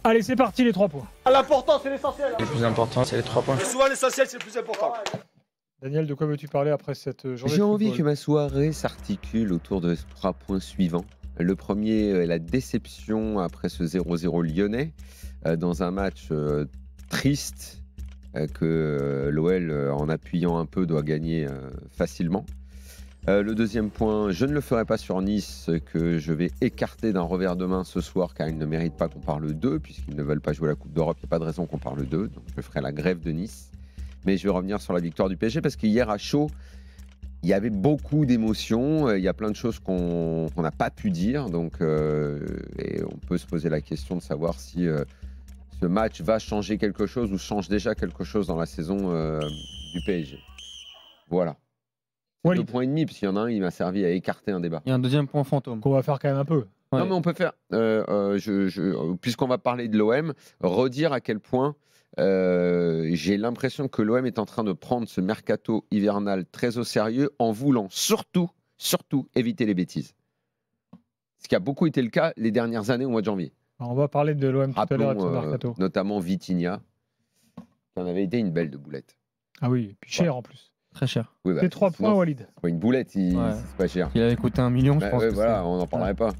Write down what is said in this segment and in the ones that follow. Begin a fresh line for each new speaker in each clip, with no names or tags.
Allez, c'est parti, les 3 points.
L'important, c'est l'essentiel.
Le plus important, c'est les 3 points.
Et souvent, l'essentiel, c'est le plus important.
Daniel, de quoi veux-tu parler après cette journée
J'ai
de
envie
football
que ma soirée s'articule autour de 3 points suivants. Le premier est la déception après ce 0-0 lyonnais, dans un match triste que l'OL, en appuyant un peu, doit gagner facilement. Le deuxième point, je ne le ferai pas sur Nice, que je vais écarter d'un revers de main ce soir, car ils ne méritent pas qu'on parle d'eux, puisqu'ils ne veulent pas jouer la Coupe d'Europe, il n'y a pas de raison qu'on parle d'eux, donc je ferai la grève de Nice. Mais je vais revenir sur la victoire du PSG, parce qu'hier à chaud, il y avait beaucoup d'émotions, il y a plein de choses qu'on n'a pas pu dire, donc, et on peut se poser la question de savoir si ce match va changer quelque chose ou change déjà quelque chose dans la saison du PSG. Voilà.
Walid.
2,5 points, parce qu'il y en a un, il m'a servi à écarter un débat.
Il y a un deuxième point fantôme.
Qu'on va faire quand même un peu.
Ouais.
Non, mais on peut faire, puisqu'on va parler de l'OM, redire à quel point j'ai l'impression que l'OM est en train de prendre ce mercato hivernal très au sérieux en voulant surtout éviter les bêtises. Ce qui a beaucoup été le cas les dernières années au mois de janvier.
Alors, on va parler de l'OM tout à l'heure et de son mercato.
Notamment Vitinha, qui en avait été une belle de boulette.
Ah oui, puis cher en plus.
Très cher.
Oui, bah,
C'est 3 points, Walid.
c'est pas une boulette,
Ouais.
c'est pas cher.
Il avait coûté 1 million, je
Bah,
pense.
ouais,
que
voilà, on n'en parlerait pas.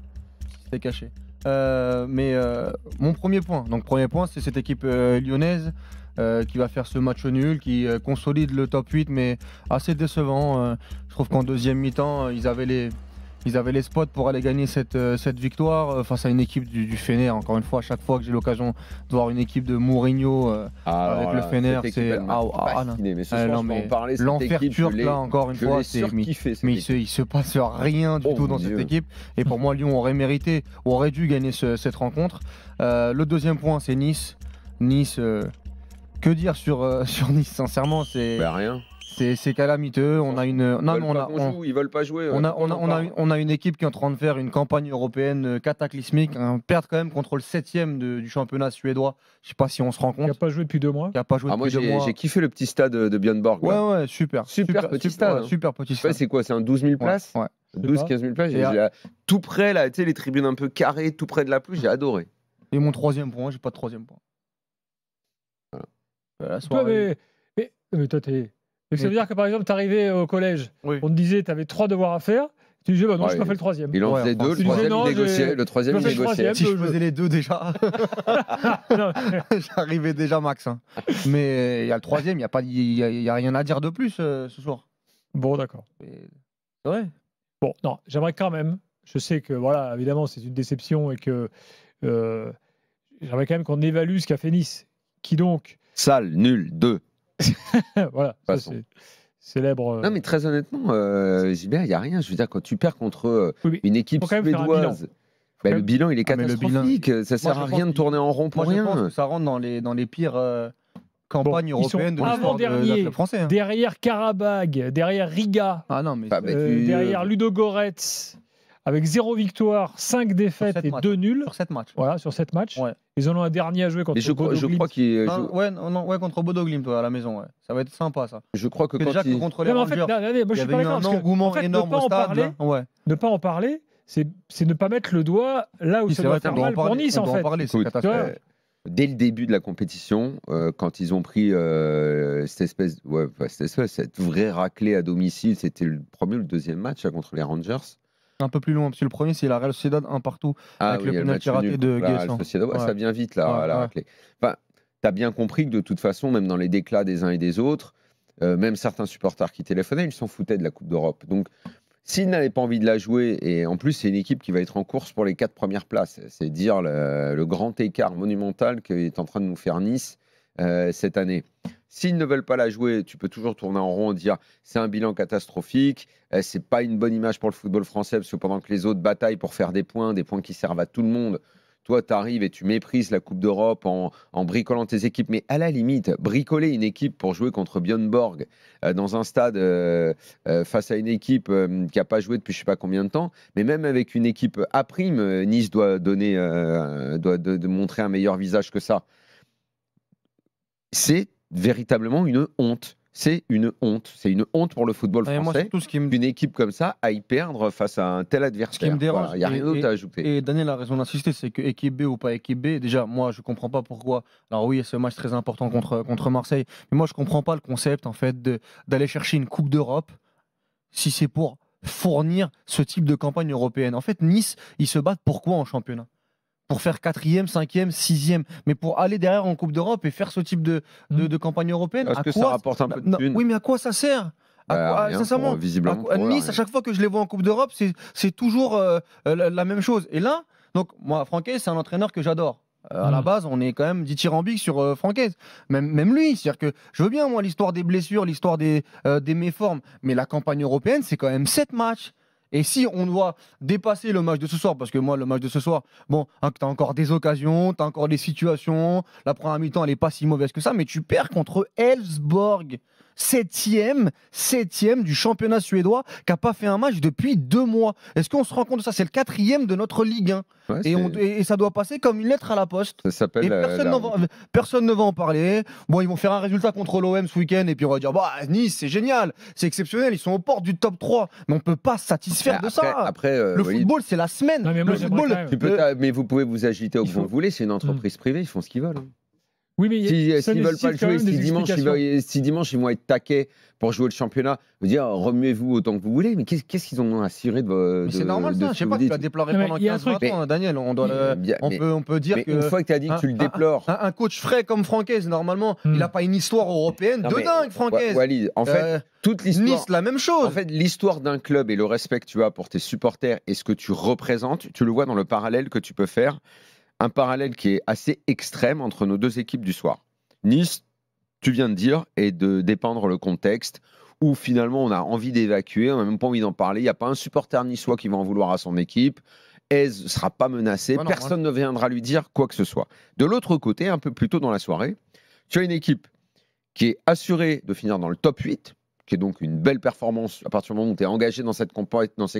c'était caché. Mon premier point, c'est cette équipe lyonnaise qui va faire ce match nul, qui consolide le top 8, mais assez décevant. Je trouve qu'en deuxième mi-temps, ils avaient les spots pour aller gagner cette victoire face à une équipe du Fener. Encore une fois, à chaque fois que j'ai l'occasion de voir une équipe de Mourinho avec le Fener, c'est l'enfer turc là, encore une fois. Mais il se passe rien du tout dans cette équipe. Et pour moi, Lyon aurait dû gagner cette rencontre. Le deuxième point, c'est Nice. Nice, que dire sur Nice, sincèrement, c'est
rien.
C'est calamiteux. On a une.
Ils veulent pas jouer.
On a une équipe qui est en train de faire une campagne européenne cataclysmique. Perdre quand même contre le 7e du championnat suédois. Je sais pas si on se rend compte.
Qui n'a pas joué depuis 2 mois.
Moi, j'ai kiffé le petit stade de Björn Borg.
Ouais, super
petit stade.
Super petit stade.
C'est quoi? C'est un 12 000 places?
Ouais.
12-15 000 places. Tout près, là, tu sais, les tribunes un peu carrées, tout près de la pelouse, j'ai adoré.
Et mon troisième point, j'ai pas de troisième point.
Voilà. Mais toi, t'es. Mais ça veut dire que par exemple, tu arrivais au collège, on te disait tu avais 3 devoirs à faire, tu disais bah non, je n'ai pas fait le 3e.
Il en faisait 2, le 3e il négociait.
Si je faisais les 2 déjà, j'arrivais déjà max. Hein. Mais il y a le 3e, il n'y a rien à dire de plus ce soir.
Bon, d'accord.
C'est vrai.
Bon, non, j'aimerais quand même, je sais que voilà, évidemment, c'est une déception et que j'aimerais quand même qu'on évalue ce qu'a fait Nice, qui donc.
Sale, nul, 2.
Voilà, ça, c'est célèbre.
Non, mais très honnêtement, Gilbert, il n'y a rien. Je veux dire, quand tu perds contre une équipe suédoise, le bilan, il est catastrophique. Ça ne sert à rien de tourner en rond pour rien.
Je pense que ça rentre dans les pires campagnes européennes de l'histoire de la club français.
Derrière Karabag, derrière Riga, derrière Ludogorets, avec 0 victoire, 5 défaites et 2 nuls.
Sur 7 matchs.
Voilà, sur 7 matchs. Ouais. Ils en ont un dernier à jouer contre Bodo Glimt.
Je crois qu'il
contre Bodo Glimt à la maison. Ouais. Ça va être sympa, ça.
Je crois que
déjà que contre les Rangers,
il y
avait un engouement énorme au stade.
Ne pas en parler, c'est ne pas mettre le doigt là où ça doit faire mal pour Nice, en fait.
Dès le début de la compétition, quand ils ont pris cette vraie raclée à domicile, c'était le premier ou le deuxième match contre les Rangers.
Un peu plus loin, parce que le premier, c'est la Real Sociedad 1 partout, avec le penalty raté de Guessant.
Ça vient vite, là, la raclée. Enfin, tu as bien compris que de toute façon, même dans les déclats des uns et des autres, même certains supporters qui téléphonaient, ils s'en foutaient de la Coupe d'Europe. Donc, s'ils n'avaient pas envie de la jouer, et en plus, c'est une équipe qui va être en course pour les 4 premières places, c'est dire le grand écart monumental qu'est en train de nous faire Nice cette année. S'ils ne veulent pas la jouer, tu peux toujours tourner en rond et dire c'est un bilan catastrophique, c'est pas une bonne image pour le football français parce que pendant que les autres bataillent pour faire des points qui servent à tout le monde, toi tu arrives et tu méprises la Coupe d'Europe en bricolant tes équipes. Mais à la limite, bricoler une équipe pour jouer contre Björn Borg dans un stade face à une équipe qui n'a pas joué depuis je sais pas combien de temps, mais même avec une équipe à prime, Nice doit montrer un meilleur visage que ça. C'est véritablement une honte. c'est une honte. C'est une honte pour le football
Et moi,
français.
surtout, ce qui me
Qu'une équipe comme ça aille perdre face à un tel adversaire.
Ce qui me dérange,
Il n'y a rien d'autre à ajouter.
Et Daniel a raison d'insister, c'est que équipe B ou pas équipe B, déjà, moi, je comprends pas pourquoi. Alors oui, c'est un match très important contre Marseille, mais moi, je comprends pas le concept, en fait, d'aller chercher une Coupe d'Europe si c'est pour fournir ce type de campagne européenne. En fait, Nice, ils se battent pourquoi en championnat? Pour faire 4e, 5e, 6e, mais pour aller derrière en Coupe d'Europe et faire ce type de campagne européenne.
Parce
à
que
quoi
ça rapporte un peu de thunes.
Oui, mais à quoi ça sert?
Rien
Sincèrement,
visiblement.
Nice, à chaque fois que je les vois en Coupe d'Europe, c'est toujours la même chose. Et là, donc moi, Franquès, c'est un entraîneur que j'adore. À la base, on est quand même dithyrambique sur Franquès. Même lui, c'est-à-dire que je veux bien, moi, l'histoire des blessures, l'histoire des méformes, mais la campagne européenne, c'est quand même 7 matchs. Et si on doit dépasser le match de ce soir, parce que moi, le match de ce soir, bon, hein, tu as encore des occasions, tu as encore des situations, la première mi-temps, elle n'est pas si mauvaise que ça, mais tu perds contre Elfsborg, 7e du championnat suédois, qui n'a pas fait un match depuis 2 mois. Est-ce qu'on se rend compte de ça? C'est le 4e de notre Ligue 1.
Ouais,
et ça doit passer comme une lettre à la poste.
Ça s'appelle
Et personne ne va en parler. Bon, ils vont faire un résultat contre l'OM ce week-end et puis on va dire bah, Nice, c'est génial, c'est exceptionnel, ils sont aux portes du top 3. Mais on ne peut pas se satisfaire de ça.
Après,
le
Walid,
football, c'est la semaine.
Non, mais moi,
le
j'aimerais
football,
quand même.
mais vous pouvez vous agiter au
Il
que
faut-
vous voulez, c'est une entreprise privée, ils font ce qu'ils veulent. hein.
Oui, mais ça
S'ils veulent pas le
nécessite quand
jouer,
même des explications.
si dimanche ils vont être taqués pour jouer le championnat, vous dire remuez-vous autant que vous voulez, mais qu'est-ce qu'ils ont assuré
Mais c'est normal ça. Je sais pas, tu l'as déploré
Non, mais
pendant
il y a un
15-20
truc-
ans, Daniel. On peut dire
Mais
que
une fois que tu as dit que tu le déplores.
un coach frais comme Francaise, normalement, il n'a pas une histoire européenne
Non,
de
mais-
dingue, Francaise.
Walid, en fait, toute l'histoire.
Nice, la même chose.
En fait, l'histoire d'un club et le respect que tu as pour tes supporters et ce que tu représentes, tu le vois dans le parallèle que tu peux faire. Un parallèle qui est assez extrême entre nos deux équipes du soir. Nice, tu viens de dire, et de dépeindre le contexte où finalement on a envie d'évacuer, on n'a même pas envie d'en parler. Il n'y a pas un supporter niçois qui va en vouloir à son équipe. Aise ne sera pas menacé.
Ouais, non,
Personne ne viendra lui dire quoi que ce soit. De l'autre côté, un peu plus tôt dans la soirée, tu as une équipe qui est assurée de finir dans le top 8, qui est donc une belle performance à partir du moment où tu es engagé dans ces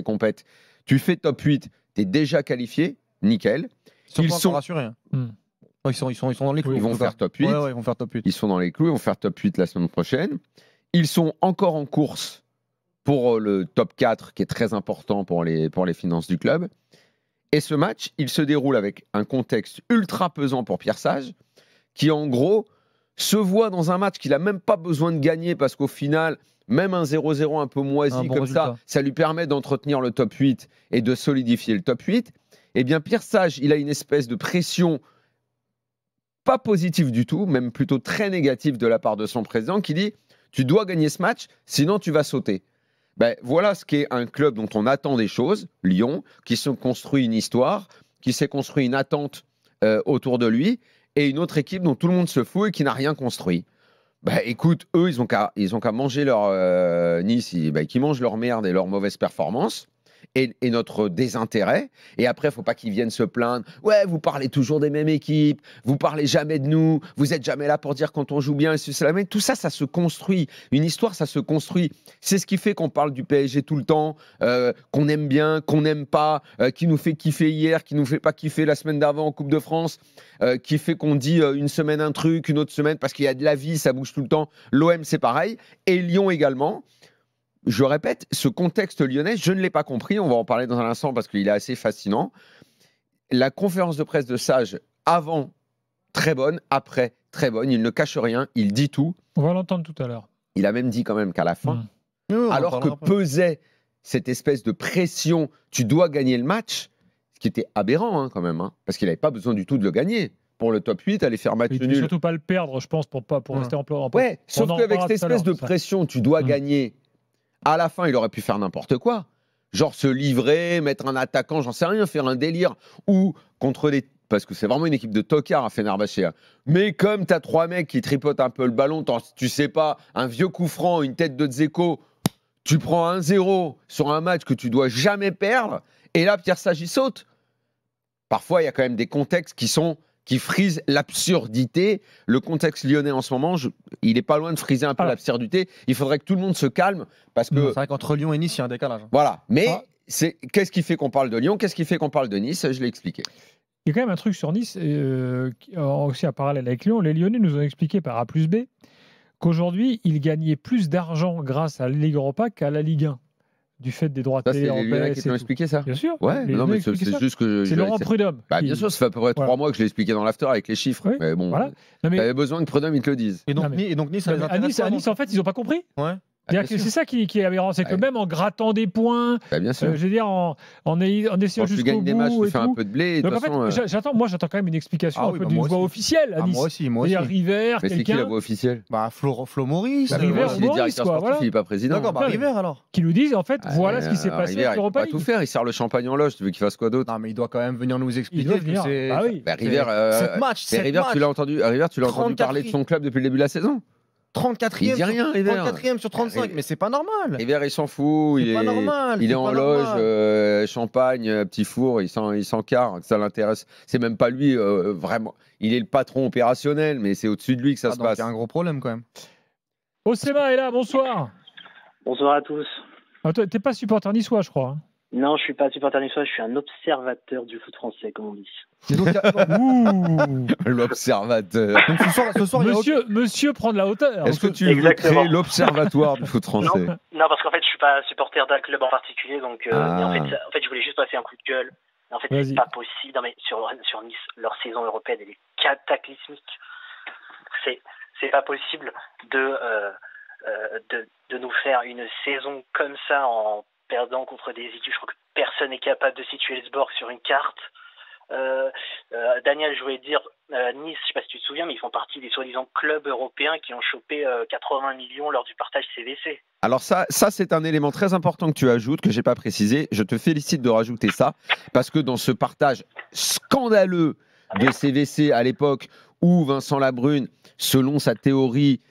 compètes. Tu fais top 8, tu es déjà qualifié, nickel.
Ils sont rassurés. Ils sont dans les clous.
Ils vont faire top 8.
Ouais, ils vont faire top 8.
Ils sont dans les clous, ils vont faire top 8 la semaine prochaine. Ils sont encore en course pour le top 4, qui est très important pour les finances du club. Et ce match, il se déroule avec un contexte ultra pesant pour Pierre Sage, qui en gros se voit dans un match qu'il n'a même pas besoin de gagner, parce qu'au final, même un 0-0 un peu moisi comme ça lui permet d'entretenir le top 8 et de solidifier le top 8. Eh bien, Pierre Sage, il a une espèce de pression pas positive du tout, même plutôt très négative de la part de son président, qui dit « Tu dois gagner ce match, sinon tu vas sauter ». Ben, voilà ce qu'est un club dont on attend des choses, Lyon, qui se construit une histoire, qui s'est construit une attente autour de lui, et une autre équipe dont tout le monde se fout et qui n'a rien construit. Ben, écoute, eux, ils ont qu'à manger leur Nice, qui mangent leur merde et leur mauvaise performance. Et notre désintérêt. Et après, il ne faut pas qu'ils viennent se plaindre. Ouais, vous parlez toujours des mêmes équipes, vous parlez jamais de nous, vous n'êtes jamais là pour dire quand on joue bien. Et tout ça, ça se construit. Une histoire, ça se construit. C'est ce qui fait qu'on parle du PSG tout le temps, qu'on aime bien, qu'on n'aime pas, qui nous fait kiffer hier, qui nous fait pas kiffer la semaine d'avant en Coupe de France, qui fait qu'on dit une semaine un truc, une autre semaine, parce qu'il y a de la vie, ça bouge tout le temps. L'OM, c'est pareil. Et Lyon également. Je répète, ce contexte lyonnais, je ne l'ai pas compris. On va en parler dans un instant parce qu'il est assez fascinant. La conférence de presse de Sage, avant, très bonne. Après, très bonne. Il ne cache rien. Il dit tout.
On va l'entendre tout à l'heure.
Il a même dit quand même qu'à la fin, alors que pesait cette espèce de pression, tu dois gagner le match, ce qui était aberrant quand même, parce qu'il n'avait pas besoin du tout de le gagner. Pour le top 8, aller faire match nul.
Surtout pas le perdre, je pense, pour rester en plan.
Ouais, sauf qu'avec cette espèce de pression, tu dois gagner. À la fin, il aurait pu faire n'importe quoi. Genre se livrer, mettre un attaquant, j'en sais rien, faire un délire. Ou contre les... Parce que c'est vraiment une équipe de tocards à Fenerbahçe. Mais comme tu as 3 mecs qui tripotent un peu le ballon, tu sais pas, un vieux coup franc, une tête de Dzeko, tu prends 1-0 sur un match que tu dois jamais perdre, et là, Pierre Sage, il saute. Parfois, il y a quand même des contextes qui frise l'absurdité. Le contexte lyonnais en ce moment, il n'est pas loin de friser un peu l'absurdité. Il faudrait que tout le monde se calme parce que...
C'est vrai qu'entre Lyon et Nice, il y a un décalage.
Voilà. Mais qu'est-ce qui fait qu'on parle de Lyon? Qu'est-ce qui fait qu'on parle de Nice? Je l'ai expliqué.
Il y a quand même un truc sur Nice, aussi en parallèle avec Lyon. Les Lyonnais nous ont expliqué par A plus B qu'aujourd'hui, il gagnait plus d'argent grâce à la Ligue Europa qu'à la Ligue 1, du fait des droits de
Ça, c'est
télé
les
en
Lyonnais
baisse
qui
et
t'ont
tout.
expliqué ça.
Bien sûr.
Ouais,
les
non,
Lyonnais
mais
expliquaient
c'est
ça.
juste que
C'est Laurent Prudhomme.
Bah,
qui-
bien sûr, ça fait à peu près 3
Voilà.
mois que je l'ai expliqué dans l'after avec les chiffres.
Oui,
Mais bon,
voilà. Non, mais,
t'avais besoin que Prudhomme il te le dise.
Et donc,
Non, mais-
et donc Nice, ça
non,
les
mais à
intéresse
Nice,
pas,
à Nice, en fait, ils n'ont pas compris.
Ouais.
C'est-à-dire
bien
que c'est
sûr.
ça qui est aberrant, c'est que
Ouais.
même en grattant des points,
Bah, bien sûr.
je veux dire, en essayant
Quand
jusqu'au
tu gagnes des matchs,
bout
tu
et
fais un
tout.
peu de blé. Et de
Donc en
toute
fait,
façon,
j'attends quand même une explication
Ah
un
oui,
peu
bah,
d'une
moi
voix
aussi.
officielle à
Ah,
Nice.
moi aussi.
C'est-à-dire River,
mais c'est qui la
quelqu'un
voix officielle?
Bah, Flo Maurice.
Bah,
River,
Maurice, il est
Maurice,
directeur
quoi,
sportif,
voilà.
il n'est pas président.
D'accord, bah
Non, mais-
River alors.
qui nous disent en fait,
Ah,
voilà ce qui s'est passé
River,
avec
il peut
l'Europa
pas
League.
tout faire, il sert le champagne en loge, tu veux qu'il fasse quoi d'autre?
Non, mais il doit quand même venir nous
Il
expliquer
doit
que
venir.
c'est.
Ah oui.
Bah, River,
Sept
River,
matchs.
tu l'as entendu parler
34e.
de son club depuis le début de la saison?
34e.
Il dit rien, River.
34e sur 35,
River.
mais c'est pas normal.
River, il s'en fout,
C'est pas normal,
il
c'est
est en
pas
loge,
normal.
champagne, petit four, il s'encarre, ça l'intéresse. C'est même pas lui, vraiment. Il est le patron opérationnel, mais c'est au-dessus de lui que ça
Ah,
se
donc,
passe.
il y a un gros problème quand même.
Osema est là, bonsoir.
Bonsoir à tous.
Ah, toi, t'es pas supporter niçois, je crois. hein.
Non, je suis pas supporter niçois, je suis un observateur du foot français, comme on dit.
Et donc, il y a-
Ouh.
L'observateur.
donc, ce soir, il y a
Monsieur prend de la hauteur.
Est-ce que tu veux
Exactement.
créer l'observatoire du foot français?
Non, parce qu'en fait, je suis pas supporter d'un club en particulier, donc
Ah.
mais en fait, je voulais juste passer un coup de gueule. En fait,
Vas-y.
c'est pas possible. Non, mais sur Nice, leur saison européenne, elle est cataclysmique. C'est pas possible de nous faire une saison comme ça en perdant contre des équipes. Je crois que personne n'est capable de situer le Sborg sur une carte. Daniel, je voulais te dire, Nice, je sais pas si tu te souviens, mais ils font partie des soi-disant clubs européens qui ont chopé 80 millions lors du partage CVC.
Alors ça c'est un élément très important que tu ajoutes, que j'ai pas précisé. Je te félicite de rajouter ça, parce que dans ce partage scandaleux de CVC à l'époque, où Vincent Labrune, selon sa théorie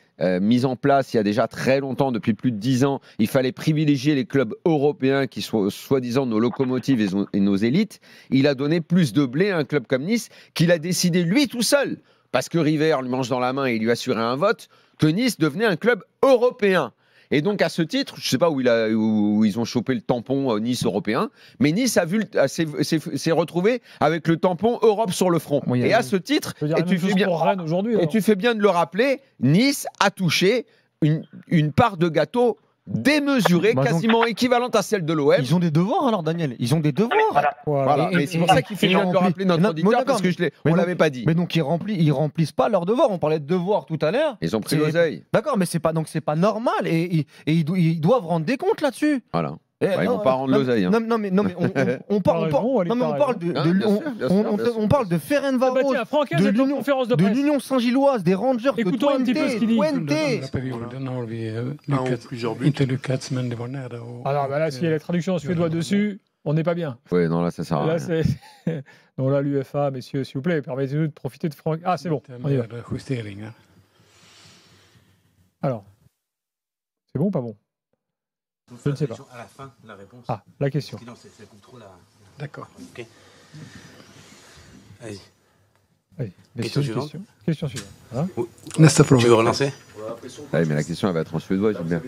mise en place il y a déjà très longtemps, depuis plus de 10 ans, il fallait privilégier les clubs européens qui soient soi-disant nos locomotives et nos élites, il a donné plus de blé à un club comme Nice, qu'il a décidé lui tout seul, parce que River lui mange dans la main et il lui assurait un vote, que Nice devenait un club européen. Et donc, à ce titre, je ne sais pas où ils ont chopé le tampon Nice européen, mais Nice s'est retrouvé avec le tampon Europe sur le front.
Oui,
et à ce titre,
Je veux dire,
et
la même
tu fais
chose
bien,
pour Rennes aujourd'hui.
et
alors.
tu fais bien de le rappeler, Nice a touché une part de gâteau démesurée,
Bah donc-
quasiment équivalente à celle de l'OM.
Ils ont des devoirs alors, Daniel. Ils ont des devoirs.
Voilà.
Voilà.
Et-
Mais c'est pour ça qu'il fait
et
bien de le
rempli-
rappeler notre
Non,
auditeur,
d'accord,
parce que
mais
on
donc-
l'avait pas dit.
Mais donc ils remplissent pas leurs devoirs. On parlait de devoirs tout à l'heure.
Ils ont pris
c'est-
l'oseille.
D'accord, mais c'est pas normal et ils doivent rendre des comptes là-dessus.
Voilà.
Et,
Bah, ils vont pas rendre
non,
l'oseille, hein.
Non, mais on parle,
T'as raison, Walid,
non, mais
t'as
on parle
raison.
de,
Hein,
de-
bien
on-
sûr, bien
on-
sûr,
on-
bien sûr.
on parle de
Ah bah
Ferencvaros,
tiens, Francaise
de
est en
l'Union,
conférence de
de
presse.
l'Union Saint-Gilloise, des Rangers, de
Écoutons un petit peu ce qu'il dit.
Twente.
Under den perioden har vi
plusieurs buts.
inte lyckats, men det var nära.
Alors bah là, s'il y a la traduction en suédois dessus, on n'est pas bien.
Ouais, non, là, ça sert à
Là,
rien.
c'est. Donc là, l'UEFA, messieurs, s'il vous plaît, permettez-nous de profiter de Franck. Ah, c'est bon, on y va.
Justeringar.
Alors. C'est bon ou pas bon? Je ne sais pas.
À la fin, la réponse.
Ah, la question.
Sinon, ça coupe trop la.
D'accord.
Ok. Allez.
Oui,
Question
messieurs,
suivante.
question suivante. Hein
Nästa
Tu veux
fråga.
relancer?
Ouais, mais la question, elle va être en suédois, j'aime bien.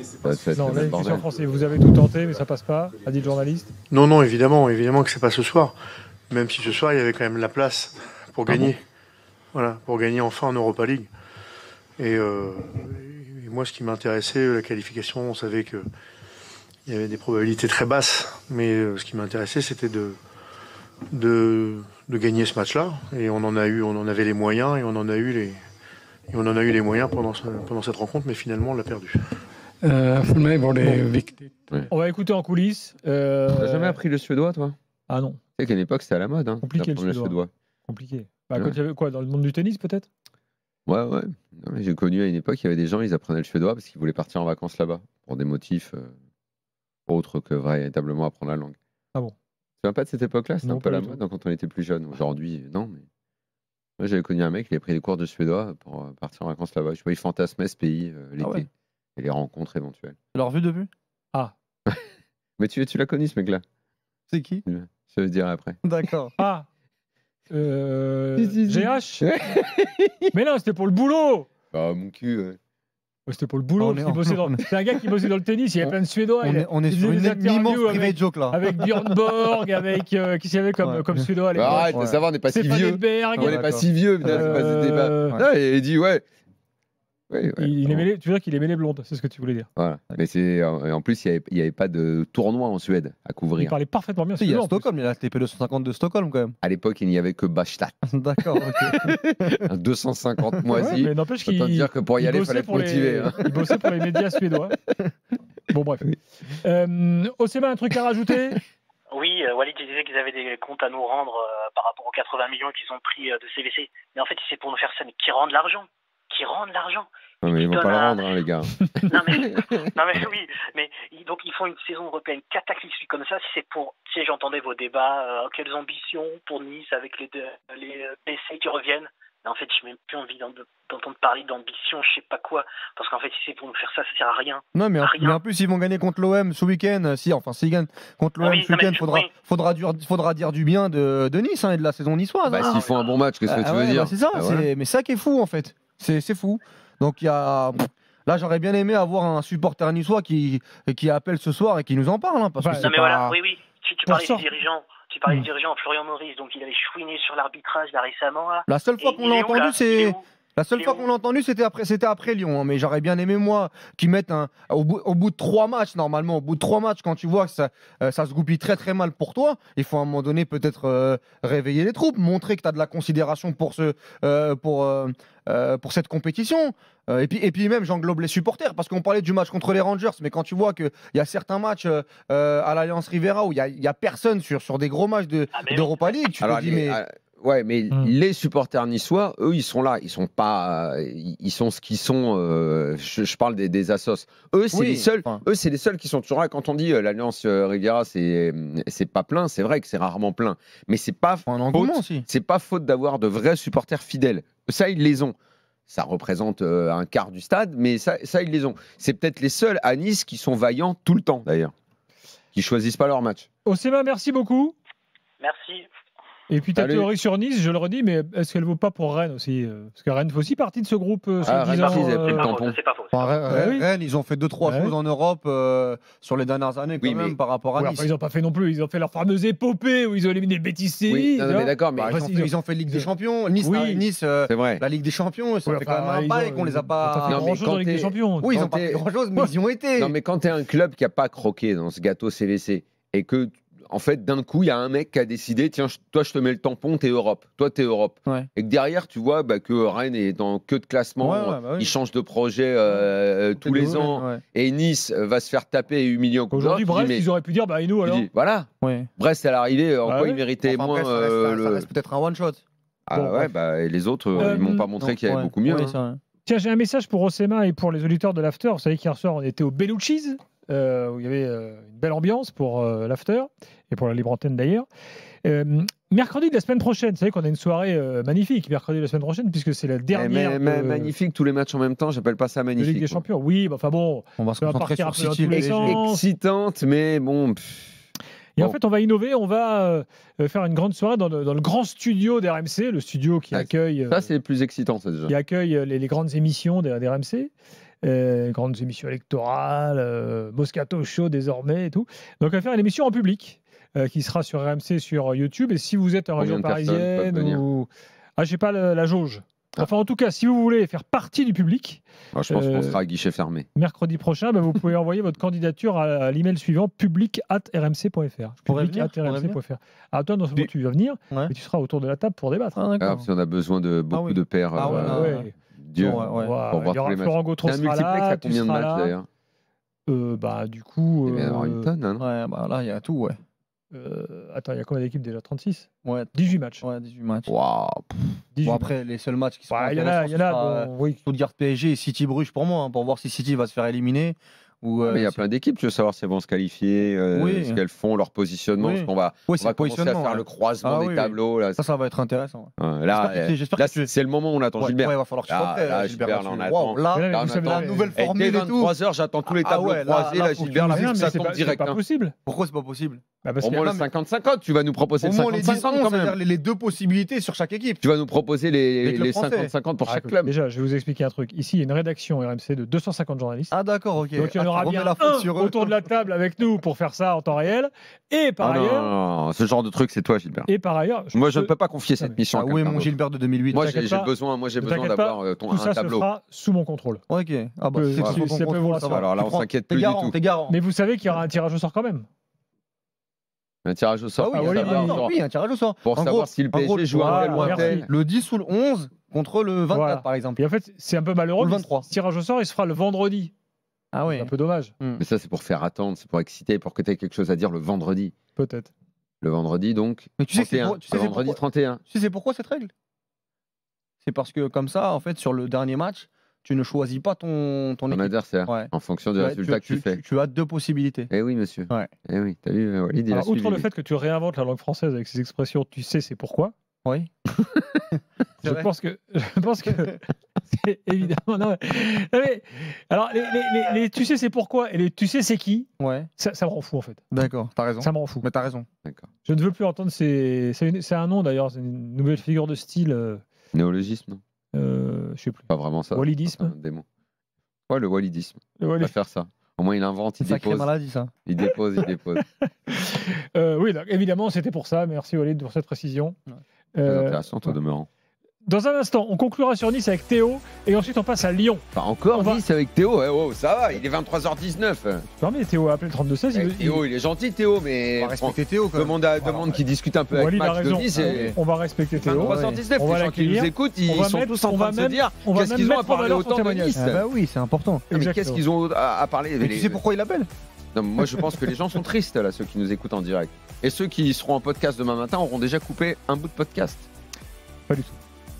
Ça va te faire
Non,
le
là,
même
une question en
bordel.
français. Vous avez tout tenté, mais ça passe pas, a dit le journaliste.
Non, non, évidemment que c'est pas ce soir. Même si ce soir, il y avait quand même la place pour gagner. Voilà, pour gagner enfin en Europa League. Et moi, ce qui m'intéressait, la qualification, on savait que il y avait des probabilités très basses. Mais ce qui m'intéressait, c'était de gagner ce match-là. Et on en avait les moyens, et on en a eu les moyens pendant cette rencontre, mais finalement, on l'a perdu.
För mig var det viktigt.
On va écouter en coulisses.
T'as jamais appris le suédois, toi?
Ah non,
Tu sais qu'à une époque, c'était à la mode, hein,
Compliqué, le
d'apprendre
suédois. compliqué. Bah, quand
Ouais.
il y avait quoi, dans le monde du tennis peut-être?
Ouais, ouais. Non, mais j'ai connu à une époque, il y avait des gens, ils apprenaient le suédois parce qu'ils voulaient partir en vacances là-bas, pour des motifs autres que véritablement apprendre la langue.
Ah bon?
Tu te souviens pas de cette époque-là? C'était
Non,
un peu
pas
la
du tout.
mode hein, quand on était plus jeune. Aujourd'hui, non, mais. Moi, j'avais connu un mec, il avait pris des cours de suédois pour partir en vacances là-bas. Je vois, il fantasmait ce pays l'été.
ouais.
Et les rencontres éventuelles.
Leur vue de vue.
Mais tu l'as connu, ce mec-là?
C'est qui?
Je vais te dire après.
D'accord.
Ah
Si.
GH. Mais non, c'était pour le boulot.
Ah, mon cul.
Ouais, c'était pour le boulot.
On est-
parce qu'il bossait dans-
on est-
C'est un gars qui bossait dans le tennis. Il y avait plein de Suédois.
On est
il
sur
faisait
une
des
immense
interviews
private joke là.
avec Björn Borg, avec qui s'y avait comme,
Ouais.
comme Suédois à
Bah,
l'époque.
arrête,
Ouais.
ça va, on n'est pas si
Stéphane
vieux.
Edberg.
On n'est pas
d'accord.
si vieux. putain, c'est pas- c'était pas-
Euh,
Non, et il dit, ouais. Oui, ouais.
Tu veux dire qu'il aimait les blondes, c'est ce que tu voulais dire.
Voilà. Mais en plus, il n'y avait pas de tournoi en Suède à
Il
couvrir.
parlait parfaitement bien
Si, il y a
suédois, en plus.
Stockholm, il y a la TP250 de Stockholm quand même.
À l'époque, il n'y avait que Bastad.
D'accord, ok.
Un 250
Ouais,
moisi.
mais n'empêche qu'il
Autant dire que pour y aller, il fallait être motivé. Hein.
il bossait pour les médias suédois. Bon, bref.
Oui.
Osema, un truc à rajouter?
Oui, Walid disait qu'ils avaient des comptes à nous rendre par rapport aux 80 millions qu'ils ont pris de CVC. Mais en fait, si c'est pour nous faire ça, mais qui rendent l'argent. Qui rendent l'argent.
Non, mais ils vont pas le rendre, hein, les gars.
non mais oui, mais donc ils font une saison européenne cataclysmique comme ça. Si c'est pour, si j'entendais vos débats, quelles ambitions pour Nice avec les PC qui reviennent. Mais en fait, j'ai même plus envie d'entendre parler d'ambition, je sais pas quoi, parce qu'en fait, si c'est pour nous faire ça, ça sert à rien.
Non, mais en plus, ils vont gagner contre l'OM ce week-end. S'ils gagnent contre l'OM ce week-end, faudra dire du bien de Nice et de la saison niçoise.
Bah, s'ils font un bon match, qu'est-ce que tu veux dire?
C'est ça, mais ça qui est fou en fait. C'est fou. Donc là, j'aurais bien aimé avoir un supporter niçois qui appelle ce soir et qui nous en parle. Hein, parce que
non, mais voilà, oui. Tu parlais des dirigeants. Tu parlais du dirigeant Florian Maurice, donc il avait chouiné sur l'arbitrage là récemment. Là.
La seule fois qu'on l'a entendu, c'était après Lyon. Hein, mais j'aurais bien aimé, moi, qu'ils mettent au bout de 3 matchs, normalement, au bout de 3 matchs, quand tu vois que ça se goupille très très mal pour toi, il faut à un moment donné peut-être réveiller les troupes, montrer que tu as de la considération pour cette compétition. Et puis même, j'englobe les supporters, parce qu'on parlait du match contre les Rangers, mais quand tu vois qu'il y a certains matchs à l'Alliance Riviera où il y a personne sur des gros matchs d'Europa League, tu te dis mais...
Ouais, mais les supporters niçois, eux, ils sont là. Ils sont pas, ils sont ce qu'ils sont. Je parle des assos. Eux, c'est les seuls. Eux, c'est les seuls qui sont toujours là. Quand on dit l'Alliance Riviera, c'est pas plein. C'est vrai que c'est rarement plein. Mais c'est pas faute d'avoir de vrais supporters fidèles. Ça, ils les ont. Ça représente un quart du stade, mais ça, ils les ont. C'est peut-être les seuls à Nice qui sont vaillants tout le temps, d'ailleurs, qui choisissent pas leur match.
Osema, merci beaucoup.
Merci.
Et puis ta théorie sur Nice, je le redis, mais est-ce qu'elle ne vaut pas pour Rennes aussi? Parce que Rennes fait aussi partie de ce groupe.
C'est pas faux.
Rennes, ils ont fait 2-3 choses en Europe sur les dernières années quand même par rapport à Nice.
Ils n'ont pas fait non plus. Ils ont fait leur fameuse épopée où ils ont éliminé le Betis Séville.
Oui, mais d'accord, mais
ils ont fait Ligue des Champions. Nice,
c'est vrai.
La Ligue des Champions, ça fait quand même un bail qu'on les a pas.
Non, mais dans la Ligue des Champions.
Oui, ils n'ont pas fait grand-chose, mais ils y ont été.
Non, mais quand tu es un club qui n'a pas croqué dans ce gâteau CVC et que en fait, d'un coup, il y a un mec qui a décidé, tiens, toi, je te mets le tampon, t'es Europe. Toi, t'es Europe.
Ouais.
Et que derrière, tu vois que Rennes est dans queue de classement. Il change de projet tous les ans. Ouais. Et Nice va se faire taper et humilier en Coupe d'Europe.
Aujourd'hui, Brest, ils auraient pu dire, et nous alors
voilà.
Ouais.
Brest, à l'arrivée, en quoi il méritait
moins.
Brest,
ça reste peut-être un one-shot.
Et les autres, ils m'ont pas montré qu'il y avait beaucoup mieux.
Tiens, j'ai un message pour Osema et pour les auditeurs de l'After. Vous savez qu'hier soir, on était au Bellucci's. Où il y avait une belle ambiance pour l'after et pour la libre antenne d'ailleurs. Mercredi de la semaine prochaine, vous savez qu'on a une soirée magnifique mercredi de la semaine prochaine puisque c'est la dernière.
Magnifique, tous les matchs en même temps, j'appelle pas ça magnifique.
Ligue des Champions, oui, on
va se concentrer sur City.
Excitante, mais bon.
Et en fait, on va innover, on va faire une grande soirée dans le grand studio d'RMC, le studio qui accueille.
Ça, c'est plus excitant, ça déjà.
Qui accueille les grandes émissions d'RMC. Grandes émissions électorales, Moscato Show désormais et tout. Donc on va faire une émission en public qui sera sur RMC, sur YouTube. Et si vous êtes en région parisienne ou... je sais pas la jauge. Enfin, en tout cas, si vous voulez faire partie du public...
je pense qu'on sera à guichet fermé.
Mercredi prochain, vous pouvez envoyer votre candidature à l'email suivant, public@rmc.fr. Public@rmc.fr. Toi, non seulement tu vas venir, mais tu seras autour de la table pour débattre.
Si on a besoin de beaucoup de pairs... Dieu,
pour voir tous les matchs. Florent Gautreau sera là.
À combien de matchs d'ailleurs
du coup.
Il y a une tonne, hein,
là, il y a tout,
Attends, il y a combien d'équipes déjà? 36
Ouais.
18 matchs.
Ouais, 18 matchs.
Wow.
Après, les seuls matchs qui sont
il y en a.
Stuttgart PSG et City Bruges pour moi, pour voir si City va se faire éliminer.
Mais il y a plein d'équipes, tu veux savoir si elles vont se qualifier, ce qu'elles font, leur positionnement, parce qu'on va commencer à faire le croisement des tableaux. Là,
ça va être intéressant.
J'espère que c'est le moment où on attend Gilbert.
Il va falloir que tu sois
Gilbert, là, on attend.
La nouvelle formule
et tout. 23h, j'attends tous les tableaux croisés. Là, Gilbert, ça tombe direct.
C'est pas possible.
Pourquoi c'est pas possible?
Au moins le 50-50, tu vas nous proposer le 50-50 quand même.
Les deux possibilités sur chaque équipe.
Tu vas nous proposer les 50-50 pour chaque club.
Déjà, je vais vous expliquer un truc. Ici, il y a une rédaction RMC de 250 journalistes.
Ah d'accord, ok.
Donc il y en aura
remet
bien
la faute
un
sur eux.
autour de la table avec nous pour faire ça en temps réel. Et par
Ah non,
ailleurs,
non, non, ce genre de truc, c'est toi, Gilbert.
et par ailleurs,
Moi, je ne peux pas confier cette mission à
Ah, où est
quelqu'un
mon
d'autre.
Gilbert de 2008?
Moi,
T'inquiète
j'ai
pas.
besoin
Ne
d'avoir
t'inquiète
un
ça se
tableau.
fera sous mon contrôle.
Ok. Ah bah,
Que-
c'est
voilà.
sous ton
Ça peut vous
contrôle, ça
rassurer.
va.
Alors là,
Tu
on
prends-
s'inquiète
t'es
plus du
garant,
tout.
T'es garant.
Mais vous savez qu'il y aura un tirage au sort quand même.
Un tirage au sort.
Ah oui,
Ah,
un
Walid,
tirage-
il-
oui, un tirage au sort.
Pour
En
savoir
gros-
si le
en gros,
PSG joue à
voilà,
tel ou un
merci.
tel.
Le 10 ou le 11 contre le 24,
Voilà.
par exemple.
Et en fait, c'est un peu malheureux.
Ou le
mais
23.
Ce tirage au sort, il se fera le vendredi.
Ah oui.
C'est un peu dommage,
Mais ça, c'est pour faire attendre, c'est pour exciter, pour que tu aies quelque chose à dire le vendredi.
peut-être.
Le vendredi, donc.
Mais tu sais que c'est
31.
pour- tu sais
Le
c'est
vendredi
pourquoi-
31.
Tu sais c'est pourquoi cette règle? C'est parce que comme ça, en fait, sur le dernier match, tu ne choisis pas ton
Ton
équipe.
adversaire,
Ouais.
en fonction du
Ouais,
résultat que tu fais.
tu as deux possibilités.
Eh oui, monsieur.
Ouais.
Eh oui, t'as vu, Walid, il a
Alors, outre
suivi.
le fait que tu réinventes la langue française avec ces expressions, tu sais c'est pourquoi.
Oui.
Je pense que c'est évidemment. Non, mais, alors, les tu sais c'est pourquoi et les tu sais c'est qui,
Ouais.
ça me rend fou en fait.
D'accord. T'as raison.
Ça me rend fou.
Mais t'as raison.
D'accord.
Je ne veux plus entendre c'est un nom d'ailleurs, c'est une nouvelle figure de style.
Néologisme, non
Je sais plus.
Pas vraiment ça.
Walidisme.
C'est un démon. Ouais, le walidisme.
Le
On va
Walid-
faire ça. Au moins, il invente, il
Sacrée
dépose.
maladie, ça.
Il dépose, il dépose.
Oui, donc, évidemment, c'était pour ça. Merci Walid pour cette précision.
Ouais.
Très
Euh,
intéressant, au demeurant.
Dans un instant, on conclura sur Nice avec Théo et ensuite on passe à Lyon.
Enfin, encore
On va-
Nice avec Théo. Eh, oh, ça va, il est 23h19.
Non mais Théo a appelé le 32-16.
Eh, Théo, il est gentil, Théo, mais.
On va respecter Théo, quand même.
Demande qu'il discute un peu avec
Walid a
Max de
raison.
Nice. Et...
On va respecter Théo.
23h19,
On va
les gens qui
l'accueillir.
nous écoutent,
On
ils
va
sont
mettre-
tous en
on
train
va
de se
même-
dire
on va
qu'est-ce
même
qu'ils ont à
mettre en
parler
valeur
autant
son
de
témoignage.
Nice.
Ah bah oui, c'est important.
Mais
Exactement.
qu'est-ce qu'ils ont à parler
Mais tu sais pourquoi il appelle?
Non, moi, je pense que les gens sont tristes, là, ceux qui nous écoutent en direct. Et ceux qui seront en podcast demain matin auront déjà coupé un bout de podcast.
Pas du tout.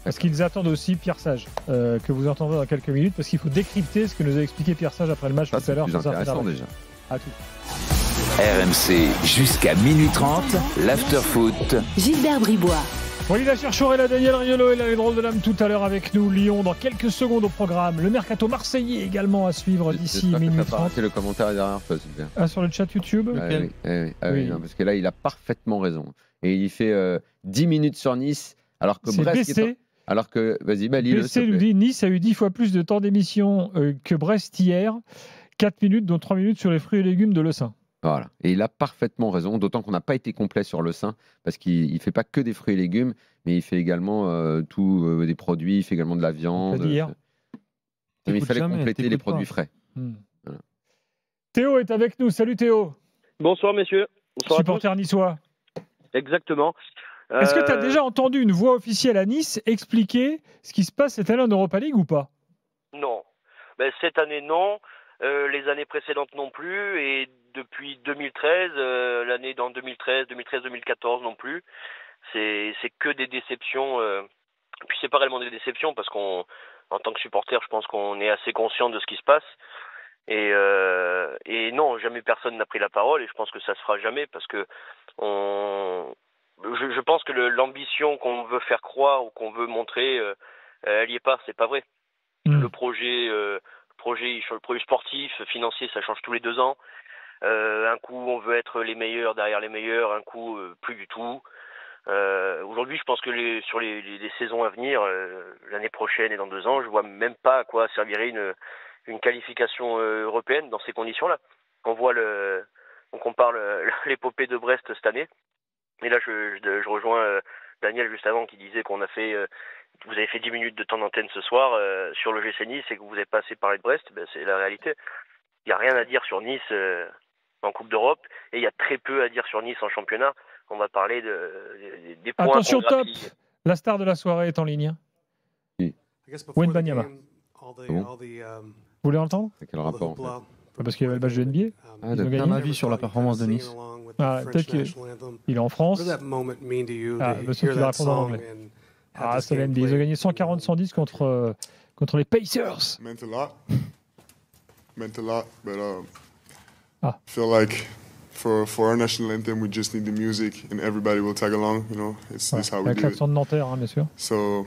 Parce qu'ils attendent aussi Pierre Sage, que vous entendrez dans quelques minutes, parce qu'il faut décrypter ce que nous a expliqué Pierre Sage après le match
Ça,
tout à
c'est
l'heure.
plus
sur sa
intéressant
fédération.
déjà.
À tout.
RMC jusqu'à minuit 30, l'afterfoot.
Gilbert Bribois.
Walid Cherchour et la Daniel Riolo et la drôle de l'âme tout à l'heure avec nous. Lyon dans quelques secondes au programme. Le mercato marseillais également à suivre d'ici
J'espère que
minuit
t'as pas
30.
raté le commentaire derrière toi, Sylvain.
Ah, sur le chat YouTube.
Ah oui,
Oui.
non, parce que là, il a parfaitement raison. Et il fait 10 minutes sur Nice, alors que
C'est
Brest.
BC.
Alors que, vas-y, bah, lis-le. s'il
BC
te
nous
plaît.
dit Nice a eu 10 fois plus de temps d'émission que Brest hier. 4 minutes, dont 3 minutes sur les fruits et légumes de Le Saint.
Voilà. Et il a parfaitement raison, d'autant qu'on n'a pas été complet sur le sein, parce qu'il ne fait pas que des fruits et légumes, mais il fait également des produits, il fait également de la viande.
dit hier.
Mais il
T'écoutes
fallait
jamais,
compléter les
t'écoutes
produits
pas.
frais.
Voilà. Théo est avec nous. Salut Théo.
Bonsoir messieurs. Bonsoir à tous.
Supporter niçois.
Exactement.
Est-ce que tu as déjà entendu une voix officielle à Nice expliquer ce qui se passe cette année en Europa League ou pas?
Non. Ben, cette année, non. Les années précédentes non plus. Et depuis 2013, l'année dans 2013-2014 non plus. C'est que des déceptions. Puis c'est pas réellement des déceptions parce qu'en tant que supporter, je pense qu'on est assez conscient de ce qui se passe. Et non, jamais personne n'a pris la parole et je pense que ça se fera jamais parce que je pense que l'ambition qu'on veut faire croire ou qu'on veut montrer, elle y est pas, c'est pas vrai. Le projet sportif, financier, ça change tous les 2 ans. Un coup, on veut être les meilleurs derrière les meilleurs, un coup, plus du tout. Aujourd'hui, je pense que sur les saisons à venir, l'année prochaine et dans 2 ans, je vois même pas à quoi servirait une qualification européenne dans ces conditions-là. On compare l'épopée de Brest cette année. Et là, je rejoins Daniel juste avant qui disait qu'on a fait, vous avez fait 10 minutes de temps d'antenne ce soir sur le GC Nice et que vous n'avez pas assez parlé de Brest. Ben, c'est la réalité. Il n'y a rien à dire sur Nice en Coupe d'Europe et il y a très peu à dire sur Nice en championnat. On va parler des points.
Attention,
qu'on
top.
grappille.
La star de la soirée est en ligne. Wembanyama. Vous voulez l'entendre?
C'est quel rapport en fait
Parce qu'il y avait le match de NBA. Ils ont
d'accord.
gagné.
Un avis sur la performance de Nice.
Ah, peut-être qu'il est en France. Ah, monsieur qui va répondre en anglais. Ah, c'est la NBA. Ils ont gagné 140-110 contre les Pacers.
Meant a lot. Meant a lot, but
Ah.
I feel like for our national anthem, we just need the music and everybody will tag along. You know, it's
Ouais,
this how we
avec
do it.
l'accent de Nanterre, hein, bien sûr.
So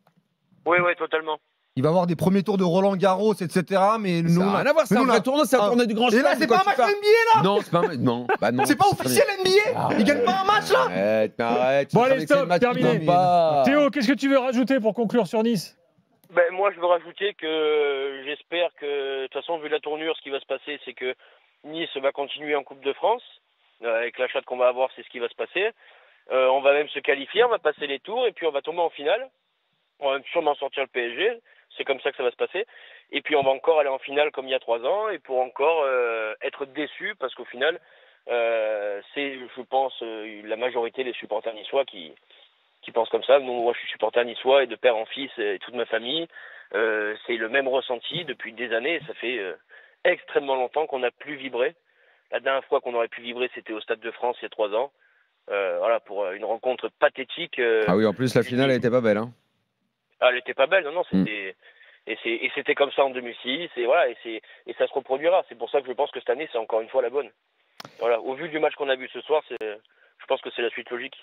Oui, totalement.
Il va avoir des premiers tours de Roland Garros, etc. Mais nous,
Ça n'a rien à voir, c'est un vrai tournoi, c'est un tournoi du Grand
Chelem. Et là, c'est pas un match NBA là.
Non, c'est pas un non. Bah non.
C'est pas officiel NBA. Il gagne pas un match là.
Arrête.
Bon, allez, stop, terminé. Théo, qu'est-ce que tu veux rajouter pour conclure sur Nice ?
Ben, moi, je veux rajouter que j'espère que, de toute façon, vu la tournure, ce qui va se passer, c'est que Nice va continuer en Coupe de France. Avec la chatte qu'on va avoir, c'est ce qui va se passer. On va même se qualifier, on va passer les tours, et puis on va tomber en finale. On va sûrement sortir le PSG. C'est comme ça que ça va se passer. Et puis on va encore aller en finale comme il y a 3 ans, et pour encore être déçu, parce qu'au final, c'est, je pense, la majorité des supporters niçois qui pensent comme ça. Moi, je suis supporter niçois et de père en fils et toute ma famille. C'est le même ressenti depuis des années. Ça fait extrêmement longtemps qu'on n'a plus vibré. La dernière fois qu'on aurait pu vibrer, c'était au Stade de France il y a 3 ans. Voilà, pour une rencontre pathétique.
Ah oui, en plus, la finale, elle était pas belle. Hein.
Ah, elle était pas belle, non, c'était... Et c'était comme ça en 2006, et voilà, et ça se reproduira. C'est pour ça que je pense que cette année, c'est encore une fois la bonne. Voilà, au vu du match qu'on a vu ce soir, je pense que c'est la suite logique.